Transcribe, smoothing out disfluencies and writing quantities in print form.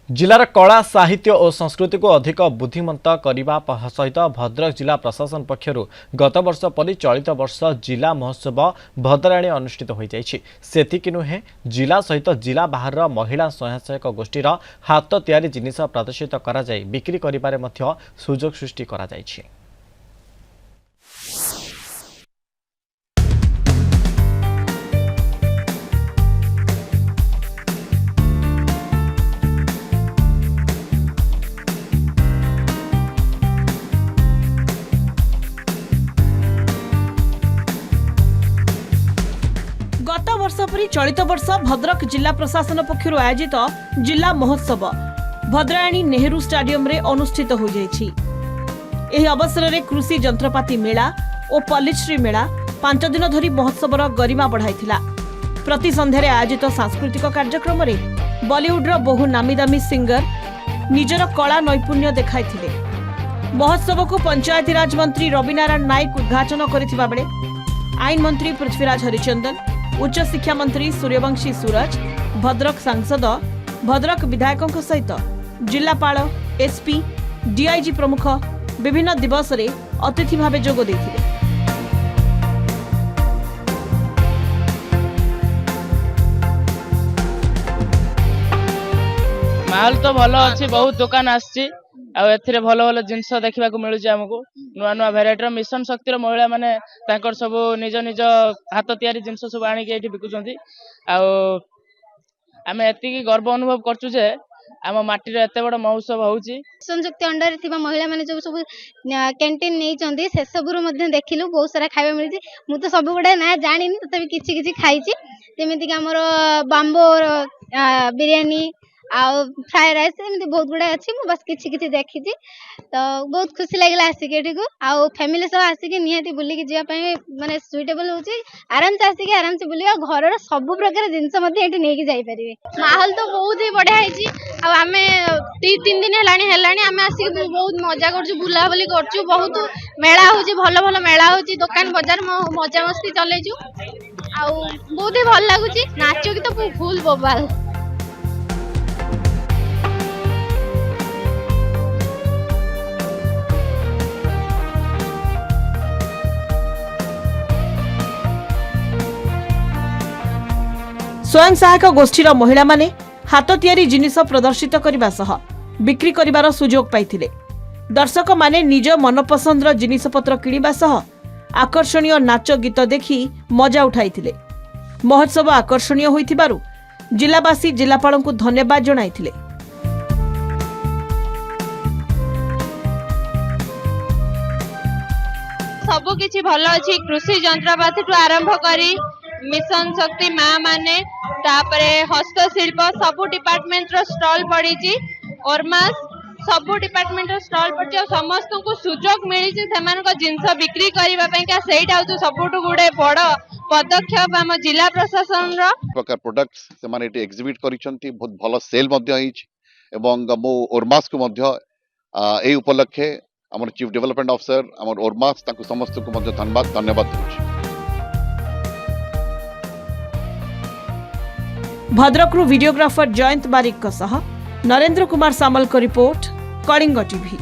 जिलार कला साहित्य और संस्कृति को अधिक बुद्धिमंत करने सहित भद्रक जिला प्रशासन पक्षर गत वर्ष परि चलित वर्ष जिला महोत्सव भद्राणी अनुष्ठित हो सेतिक नुहे जिला सहित जिला बाहर महिला स्वयंसहायक गोष्ठीर हाथ तैयारी जिनिस प्रदर्शित करा जाय बिक्री करिबारे मध्य सुजोग सृष्टि करा जायछि। गत वर्ष परि चलित वर्ष भद्रक जिला प्रशासन पक्षर आयोजित जिला महोत्सव भद्राणी नेहरू स्टाडियम रे अनुष्ठित हो जायछि। एही अवसर में कृषि जंत्रपाति मेला और पल्लीश्री मेला 5 दिन धरी महोत्सवर गरिमा बढ़ाइथिला। प्रति संध्यारे आयोजित सांस्कृतिक कार्यक्रम में बॉलीवुडर बहु नामीदामी सिंगर निजर कला नैपुण्य देखाइथिले। महोत्सव को पंचायती राज मंत्री रविनारायण नायक उद्घाटन करथिबा बेले आईन मंत्री पृथ्वीराज हरिचंदन, उच्च शिक्षा मंत्री सूर्यवंशी सूरज, भद्रक सांसद, भद्रक विधायकों सहित जिलापाल, एसपी, डीआईजी प्रमुख विभिन्न दिवस रे अतिथि भावे जोग देथिले। माहौल तो भल अच्छी, बहुत दुकान आसी एथिरे भल भल जिनस देखा मिलूँ आमको नुआ नुआ भेराइटर मिशन शक्तिर महिला माने तांकर सब निज निज हाथ तैयारी जिनस सब आनिक बिकुचंती। आम एति गर्व अनुभव करचु जे आम माटी रे एते बड़ महोत्सव होउची। मिशन शक्ति अंडर थिबा महिला माने जो सब कैंटीन नै चंदी से सब रु मध्ये देखिलु बहुत सारा खाଇବା मिलची। मु तो सब गुडा ना जानिनी तथापि किछि किछि खाइची जेमिति कि हमर बाम्बो बिरयानी आ फ्राई राइस एमती बहुत गुड़ा अच्छी। मु बस किछि किछि देखी तो बहुत खुशी लगला आसिक एठिको आ फैमिली सब आसिक निहाती बुलिक जिया पई माने सुइटेबल होची। आराम से आसिक आराम से बुलिया घर रो सब प्रकार जिंस मध्ये एठी नेकी जाई परिबे। माहौल तो बहुत ही बढ़िया हैची आ हमें 3 दिन हेलानी हमें आसिक बहुत मजा करछु, बुला बुली करछु। बहुत मेला होची, भलो भलो मेला होची, दुकान बाजार मजा मस्ती चलेछु आ बहुत ही भल लागुची। नाचो की तो फुल बबाल। स्वयं सहायक गोष्ठीर महिला माने हाथ तैयारी जिनिस प्रदर्शित करने सह बिक्री करिबार सुजोग पाइथिले। दर्शक माने निज मनपसंदर जिनिसपत्र किणिबा सह आकर्षणीय नाच गीत देखि मजा उठाइथिले। महोत्सव आकर्षणीय होइथिबारु जिलावासी जिलापालଙ୍କୁ धन्यवाद जणाइथिले। सब किछि भलो अछि। कृषि जंत्रपाति टु आरंभ करी मिशन शक्ति माँ माने तापरे हस्तशिल्प सब डिपार्टमेंट रो स्टॉल पड़ी छी और मास सब डिपार्टमेंट रो स्टॉल पड़ी समस्त को सुजोग मिली छी सेमान को जिंस बिक्री करबा पई का सेटा हो सबटु गुडे बड़ पदक्षेप हम जिला प्रशासन रो प्रकार प्रोडक्ट्स से माने एटी एग्जिबिट करिसंती। बहुत भलो सेल मध्ये होईछ एवं मो ओरमास को मध्ये ए उपलक्षे हमर चीफ डेवलपमेंट ऑफिसर हमर ओरमास ताकू समस्त को मध्ये धन्यवाद देउछ। भद्रकरू वीडियोग्राफर जयंत बारिक सह नरेंद्र कुमार सामल को रिपोर्ट, कलिंग टीवी।